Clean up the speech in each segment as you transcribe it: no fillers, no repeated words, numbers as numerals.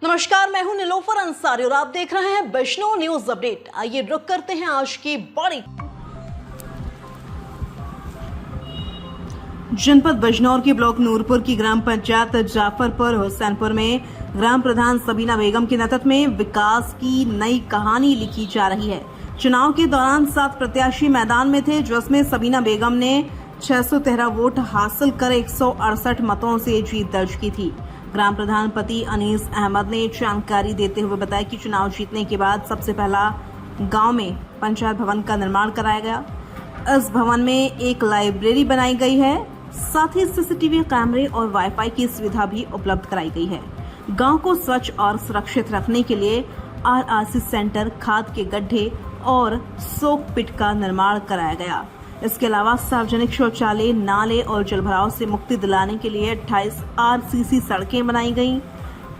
नमस्कार, मैं हूं नीलोफर अंसारी और आप देख रहे हैं वैष्णव न्यूज अपडेट। आइए रुक करते हैं आज की बड़ी। जनपद बिजनौर के ब्लॉक नूरपुर की ग्राम पंचायत जाफरपुर हुसैनपुर में ग्राम प्रधान सबीना बेगम के नेतृत्व में विकास की नई कहानी लिखी जा रही है। चुनाव के दौरान 7 प्रत्याशी मैदान में थे, जिसमें सबीना बेगम ने 613 वोट हासिल कर 168 मतों से जीत दर्ज की थी। ग्राम प्रधान पति अनीस अहमद ने जानकारी देते हुए बताया कि चुनाव जीतने के बाद सबसे पहला गांव में पंचायत भवन का निर्माण कराया गया। इस भवन में एक लाइब्रेरी बनाई गई है, साथ ही सीसीटीवी कैमरे और वाईफाई की सुविधा भी उपलब्ध कराई गई है। गांव को स्वच्छ और सुरक्षित रखने के लिए आरआरसी सेंटर, खाद के गड्ढे और सोक पिट का निर्माण कराया गया। इसके अलावा सार्वजनिक शौचालय, नाले और जलभराव से मुक्ति दिलाने के लिए 28 आरसीसी सड़कें बनाई गईं।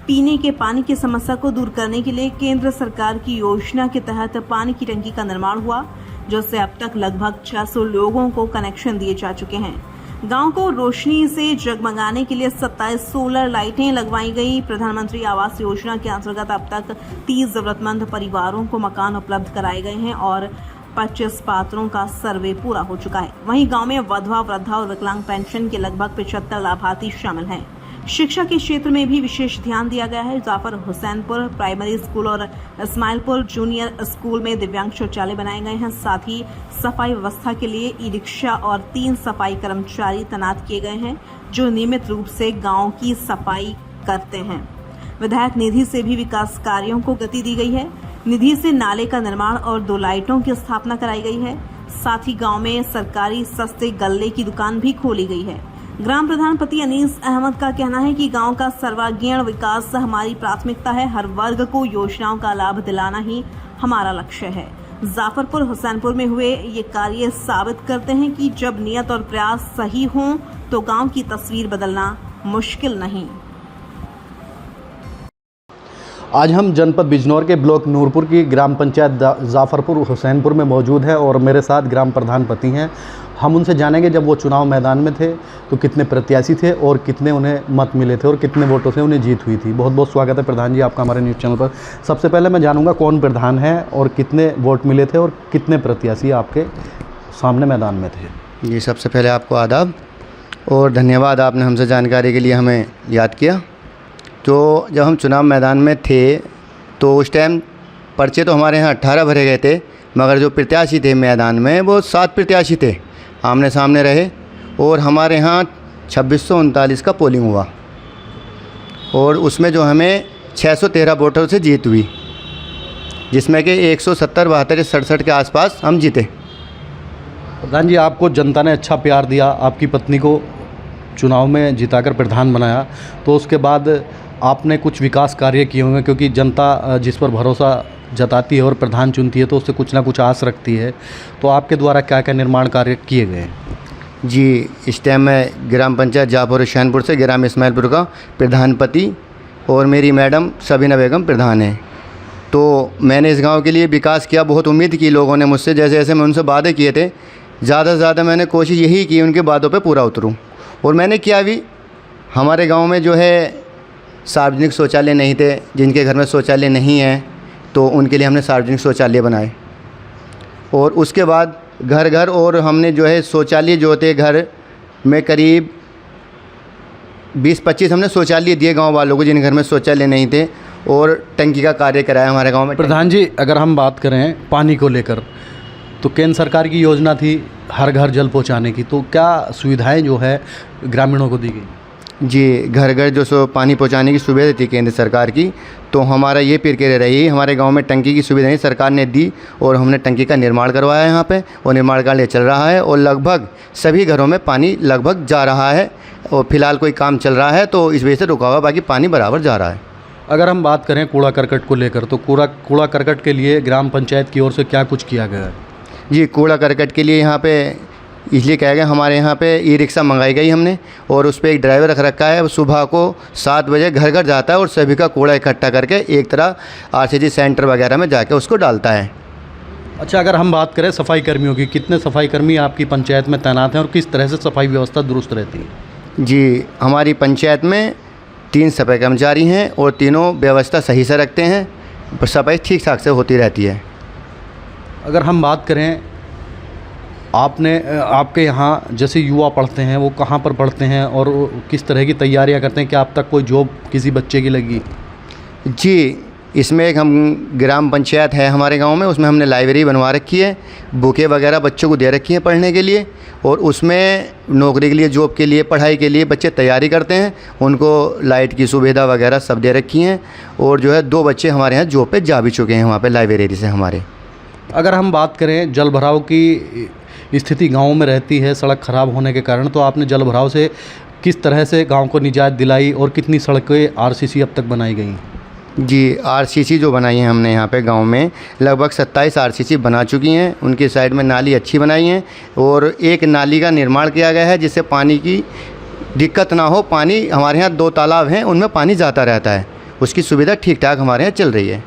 पीने के पानी की समस्या को दूर करने के लिए केंद्र सरकार की योजना के तहत पानी की टंकी का निर्माण हुआ, जिससे अब तक लगभग 600 लोगों को कनेक्शन दिए जा चुके हैं। गांव को रोशनी से जगमगाने के लिए 27 सोलर लाइटें लगवाई गई। प्रधानमंत्री आवास योजना के अंतर्गत अब तक 30 जरूरतमंद परिवारों को मकान उपलब्ध कराए गए हैं और 25 पात्रों का सर्वे पूरा हो चुका है। वहीं गांव में वधवा, वृद्धा और विकलांग पेंशन के लगभग 75 लाभार्थी शामिल हैं। शिक्षा के क्षेत्र में भी विशेष ध्यान दिया गया है। जाफर हुसैनपुर प्राइमरी स्कूल और इस्माइलपुर जूनियर स्कूल में दिव्यांग शौचालय बनाए गए हैं। साथ ही सफाई व्यवस्था के लिए ई रिक्शा और 3 सफाई कर्मचारी तैनात किए गए हैं, जो नियमित रूप से गाँव की सफाई करते हैं। विधायक निधि से भी विकास कार्यों को गति दी गई है। निधि से नाले का निर्माण और 2 लाइटों की स्थापना कराई गई है। साथ ही गांव में सरकारी सस्ते गल्ले की दुकान भी खोली गई है। ग्राम प्रधान पति अनीस अहमद का कहना है कि गांव का सर्वांगीण विकास हमारी प्राथमिकता है। हर वर्ग को योजनाओं का लाभ दिलाना ही हमारा लक्ष्य है। जाफरपुर हुसैनपुर में हुए ये कार्य साबित करते हैं कि जब नियत और प्रयास सही हों तो गाँव की तस्वीर बदलना मुश्किल नहीं। आज हम जनपद बिजनौर के ब्लॉक नूरपुर की ग्राम पंचायत जाफरपुर हुसैनपुर में मौजूद हैं और मेरे साथ ग्राम प्रधान पति हैं। हम उनसे जानेंगे जब वो चुनाव मैदान में थे तो कितने प्रत्याशी थे और कितने उन्हें मत मिले थे और कितने वोटों से उन्हें जीत हुई थी। बहुत बहुत स्वागत है प्रधान जी आपका हमारे न्यूज़ चैनल पर। सबसे पहले मैं जानूँगा कौन प्रधान है और कितने वोट मिले थे और कितने प्रत्याशी आपके सामने मैदान में थे। जी, सबसे पहले आपको आदाब और धन्यवाद, आपने हमसे जानकारी के लिए हमें याद किया। तो जब हम चुनाव मैदान में थे तो उस टाइम पर्चे तो हमारे यहाँ 18 भरे गए थे, मगर जो प्रत्याशी थे मैदान में वो 7 प्रत्याशी थे, आमने सामने रहे और हमारे यहाँ 2639 का पोलिंग हुआ और उसमें जो हमें 613 वोटों से जीत हुई, जिसमें कि 170, 72, 67 के आसपास हम जीते। प्रधान जी, आपको जनता ने अच्छा प्यार दिया, आपकी पत्नी को चुनाव में जिताकर प्रधान बनाया, तो उसके बाद आपने कुछ विकास कार्य किए होंगे, क्योंकि जनता जिस पर भरोसा जताती है और प्रधान चुनती है तो उससे कुछ ना कुछ आस रखती है। तो आपके द्वारा क्या क्या निर्माण कार्य किए गए हैं? जी, इस टाइम मैं ग्राम पंचायत जाफर हुसैनपुर से ग्राम इस्माइलपुर का प्रधान पति और मेरी मैडम सबीना बेगम प्रधान है। तो मैंने इस गांव के लिए विकास किया। बहुत उम्मीद की लोगों ने मुझसे, जैसे जैसे मैं उनसे वादे किए थे, ज़्यादा से ज़्यादा मैंने कोशिश यही की उनके वादों पर पूरा उतरूँ और मैंने किया भी। हमारे गांव में जो है सार्वजनिक शौचालय नहीं थे, जिनके घर में शौचालय नहीं है तो उनके लिए हमने सार्वजनिक शौचालय बनाए और उसके बाद घर घर और हमने जो है शौचालय जो थे घर में करीब 20-25 हमने शौचालय दिए गांव वालों को जिन घर में शौचालय नहीं थे और टंकी का कार्य कराया हमारे गाँव में। प्रधान जी, अगर हम बात करें पानी को लेकर तो केंद्र सरकार की योजना थी हर घर जल पहुंचाने की, तो क्या सुविधाएं जो है ग्रामीणों को दी गई? जी, घर घर जो पानी पहुंचाने की सुविधा थी केंद्र सरकार की, तो हमारा ये प्रक्रिया रही। हमारे गांव में टंकी की सुविधाएं सरकार ने दी और हमने टंकी का निर्माण करवाया यहाँ पे और निर्माण कार्य चल रहा है और लगभग सभी घरों में पानी लगभग जा रहा है और फिलहाल कोई काम चल रहा है तो इस वजह से रुका हुआ, बाकी पानी बराबर जा रहा है। अगर हम बात करें कूड़ा करकट को लेकर तो कूड़ा करकट के लिए ग्राम पंचायत की ओर से क्या कुछ किया गया है? जी, कूड़ा करकट के लिए यहाँ पे इसलिए कहा गया, हमारे यहाँ पे ई रिक्शा मंगाई गई हमने और उस पर एक ड्राइवर रख रखा है। सुबह को 7 बजे घर घर जाता है और सभी का कूड़ा इकट्ठा करके एक तरह आरसीसी सेंटर वगैरह में जाके उसको डालता है। अच्छा, अगर हम बात करें सफाई कर्मियों की, कितने सफाई कर्मी आपकी पंचायत में तैनात हैं और किस तरह से सफाई व्यवस्था दुरुस्त रहती है? जी, हमारी पंचायत में 3 सफाई कर्मचारी हैं और तीनों व्यवस्था सही से रखते हैं, सफाई ठीक ठाक से होती रहती है। अगर हम बात करें आपके यहाँ जैसे युवा पढ़ते हैं वो कहाँ पर पढ़ते हैं और किस तरह की तैयारियाँ करते हैं, क्या अब तक कोई जॉब किसी बच्चे की लगी? जी, इसमें एक हम ग्राम पंचायत है हमारे गांव में, उसमें हमने लाइब्रेरी बनवा रखी है, बुकें वगैरह बच्चों को दे रखी हैं पढ़ने के लिए, और उसमें नौकरी के लिए, जॉब के लिए, पढ़ाई के लिए बच्चे तैयारी करते हैं। उनको लाइट की सुविधा वगैरह सब दे रखी हैं, और जो है 2 बच्चे हमारे यहाँ जॉब पे जा भी चुके हैं वहाँ पे लाइब्रेरी से हमारे। अगर हम बात करें जल भराव की स्थिति गाँव में रहती है सड़क ख़राब होने के कारण, तो आपने जल भराव से किस तरह से गाँव को निजात दिलाई और कितनी सड़कें RCC अब तक बनाई गई? जी, RCC जो बनाई हैं हमने यहाँ पे गांव में, लगभग 27 RCC बना चुकी हैं। उनकी साइड में नाली अच्छी बनाई हैं, और एक नाली का निर्माण किया गया है जिससे पानी की दिक्कत ना हो। पानी हमारे यहाँ 2 तालाब हैं, उनमें पानी जाता रहता है, उसकी सुविधा ठीक ठाक हमारे यहाँ चल रही है।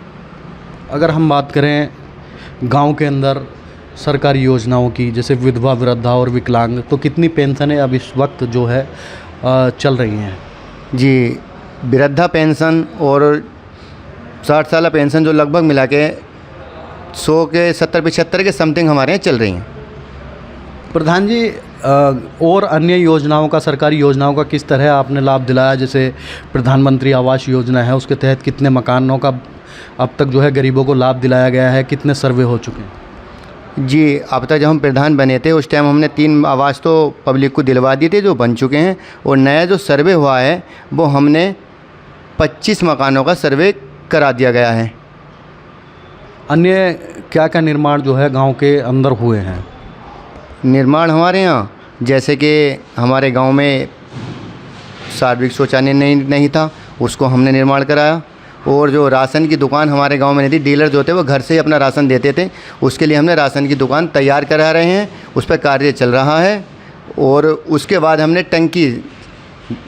अगर हम बात करें गांव के अंदर सरकारी योजनाओं की, जैसे विधवा, वृद्धा और विकलांग, तो कितनी पेंशनें अब इस वक्त जो है चल रही हैं? जी, वृद्धा पेंशन और 60 साल पेंशन जो लगभग मिला के 100 के 70-75 के समथिंग हमारे यहाँ चल रही हैं। प्रधान जी, और अन्य योजनाओं का, सरकारी योजनाओं का किस तरह आपने लाभ दिलाया? जैसे प्रधानमंत्री आवास योजना है, उसके तहत कितने मकानों का अब तक जो है गरीबों को लाभ दिलाया गया है, कितने सर्वे हो चुके हैं? जी, अब तक जब हम प्रधान बने थे उस टाइम हमने 3 आवास तो पब्लिक को दिलवा दिए थे जो बन चुके हैं, और नया जो सर्वे हुआ है वो हमने 25 मकानों का सर्वे करा दिया गया है। अन्य क्या क्या निर्माण जो है गांव के अंदर हुए हैं? निर्माण हमारे यहाँ जैसे कि हमारे गांव में सार्वजनिक शौचालय नहीं था, उसको हमने निर्माण कराया, और जो राशन की दुकान हमारे गांव में नहीं थी, डीलर जो थे वो घर से ही अपना राशन देते थे, उसके लिए हमने राशन की दुकान तैयार करा रहे हैं, उस पर कार्य चल रहा है। और उसके बाद हमने टंकी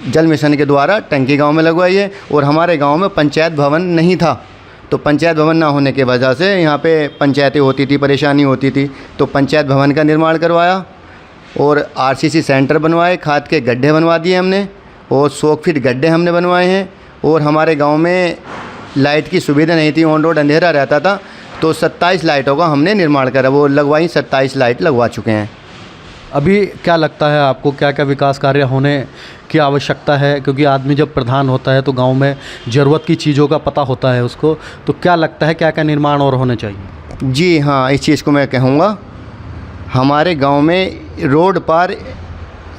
जल मिशन के द्वारा टंकी गांव में लगवाई है, और हमारे गांव में पंचायत भवन नहीं था, तो पंचायत भवन ना होने की वजह से यहाँ पे पंचायतें होती थी, परेशानी होती थी, तो पंचायत भवन का निर्माण करवाया, और RCC सेंटर बनवाए, खाद के गड्ढे बनवा दिए हमने, और 100 फीट गड्ढे हमने बनवाए हैं। और हमारे गांव में लाइट की सुविधा नहीं थी, ऑन रोड अंधेरा रहता था, तो 27 लाइटों का हमने निर्माण करा, वो लगवाई, 27 लाइट लगवा चुके हैं। अभी क्या लगता है आपको, क्या क्या विकास कार्य होने की आवश्यकता है? क्योंकि आदमी जब प्रधान होता है तो गांव में ज़रूरत की चीज़ों का पता होता है उसको, तो क्या लगता है क्या क्या निर्माण और होने चाहिए? जी हाँ, इस चीज़ को मैं कहूँगा, हमारे गांव में रोड पर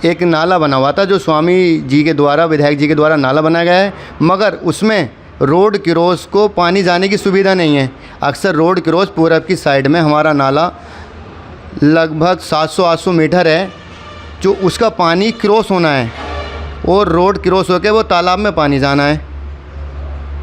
एक नाला बना हुआ था जो स्वामी जी के द्वारा, विधायक जी के द्वारा नाला बनाया गया है, मगर उसमें रोड क्रॉस को पानी जाने की सुविधा नहीं है। अक्सर रोड क्रॉस पूरब की साइड में हमारा नाला लगभग 700-800 मीटर है, जो उसका पानी क्रॉस होना है, और रोड क्रॉस होकर वो तालाब में पानी जाना है,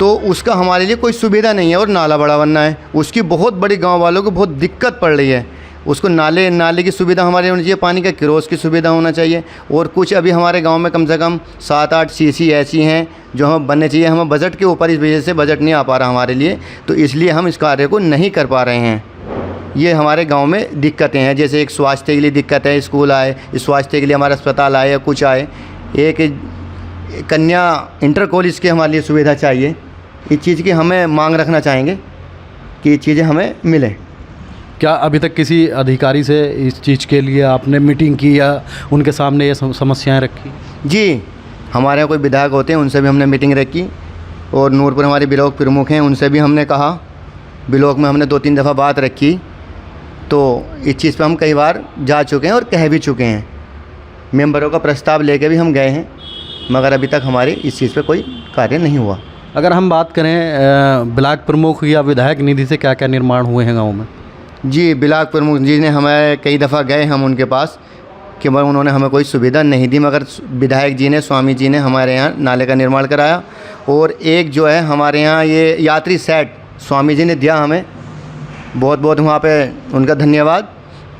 तो उसका हमारे लिए कोई सुविधा नहीं है, और नाला बड़ा बनना है, उसकी बहुत बड़ी गांव वालों को बहुत दिक्कत पड़ रही है। उसको नाले की सुविधा हमारे होनी चाहिए, पानी का क्रॉस की सुविधा होना चाहिए, और कुछ अभी हमारे गांव में कम से कम 7-8 CC ऐसी हैं जो हमें बनने चाहिए। हमें बजट के ऊपर इस वजह से बजट नहीं आ पा रहा हमारे लिए, तो इसलिए हम इस कार्य को नहीं कर पा रहे हैं। ये हमारे गांव में दिक्कतें हैं, जैसे एक स्वास्थ्य के लिए दिक्कत है, स्कूल आए, स्वास्थ्य के लिए हमारा अस्पताल आए या कुछ आए, एक कन्या इंटर कॉलेज की हमारे लिए सुविधा चाहिए। इस चीज़ की हमें मांग रखना चाहेंगे कि ये चीज़ें हमें मिलें। क्या अभी तक किसी अधिकारी से इस चीज़ के लिए आपने मीटिंग की या उनके सामने ये समस्याएं रखी? जी, हमारे यहाँ कोई विधायक होते हैं, उनसे भी हमने मीटिंग रखी, और नूरपुर हमारे ब्लॉक प्रमुख हैं, उनसे भी हमने कहा, ब्लॉक में हमने 2-3 दफ़ा बात रखी, तो इस चीज़ पे हम कई बार जा चुके हैं और कह भी चुके हैं। मेंबरों का प्रस्ताव लेके भी हम गए हैं, मगर अभी तक हमारे इस चीज़ पे कोई कार्य नहीं हुआ। अगर हम बात करें ब्लॉक प्रमुख या विधायक निधि से क्या क्या निर्माण हुए हैं गाँव में? जी, ब्लॉक प्रमुख जी ने हमें कई दफ़ा गए हम उनके पास, कि मगर उन्होंने हमें कोई सुविधा नहीं दी, मगर विधायक जी ने, स्वामी जी ने हमारे यहाँ नाले का निर्माण कराया। और एक जो है हमारे यहाँ ये यात्री सेट स्वामी जी ने दिया हमें, बहुत बहुत वहाँ पे उनका धन्यवाद,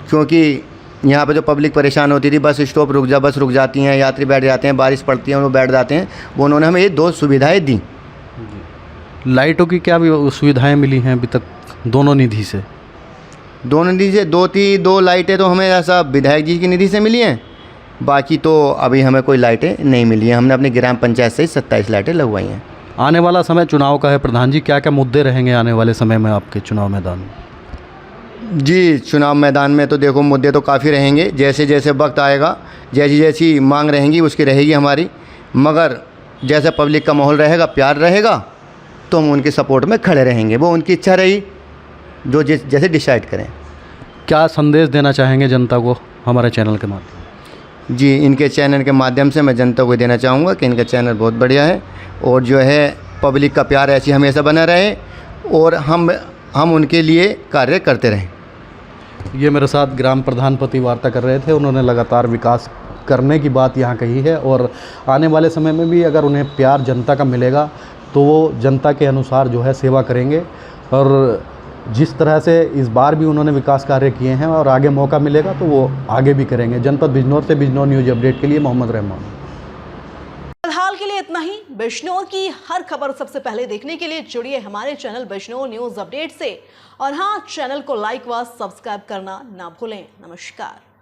क्योंकि यहाँ पे जो पब्लिक परेशान होती थी, बस स्टॉप बस रुक जाती हैं, यात्री बैठ जाते हैं, बारिश पड़ती है वो बैठ जाते हैं, वो उन्होंने हमें ये 2 सुविधाएँ दी। लाइटों की क्या सुविधाएँ मिली हैं अभी तक दोनों निधि से? दोनों निधि से 2 लाइटें तो हमें ऐसा विधायक जी की निधि से मिली हैं, बाकी तो अभी हमें कोई लाइटें नहीं मिली हैं। हमने अपनी ग्राम पंचायत से ही 27 लाइटें लगवाई हैं। आने वाला समय चुनाव का है प्रधान जी, क्या क्या मुद्दे रहेंगे आने वाले समय में आपके चुनाव मैदान में? जी, चुनाव मैदान में तो देखो मुद्दे तो काफ़ी रहेंगे। जैसे जैसे वक्त आएगा, जैसी जैसी मांग रहेंगी उसकी रहेगी हमारी, मगर जैसे पब्लिक का माहौल रहेगा, प्यार रहेगा, तो हम उनके सपोर्ट में खड़े रहेंगे। वो उनकी इच्छा रही जो जैसे डिसाइड करें। क्या संदेश देना चाहेंगे जनता को हमारे चैनल के माध्यम? जी, इनके चैनल के माध्यम से मैं जनता को देना चाहूँगा कि इनका चैनल बहुत बढ़िया है और जो है पब्लिक का प्यार ऐसी हमेशा बना रहे और हम उनके लिए कार्य करते रहें। ये मेरे साथ ग्राम प्रधान पति वार्ता कर रहे थे। उन्होंने लगातार विकास करने की बात यहाँ कही है और आने वाले समय में भी अगर उन्हें प्यार जनता का मिलेगा तो वो जनता के अनुसार जो है सेवा करेंगे। और जिस तरह से इस बार भी उन्होंने विकास कार्य किए हैं और आगे मौका मिलेगा तो वो आगे भी करेंगे। जनपद बिजनौर से बिजनौर न्यूज़ अपडेट के लिए मोहम्मद रहमान। फिलहाल के लिए इतना ही। बिजनौर की हर खबर सबसे पहले देखने के लिए जुड़िए हमारे चैनल बिजनौर न्यूज़ अपडेट से और हाँ, चैनल को लाइक व सब्सक्राइब करना ना भूलें। नमस्कार।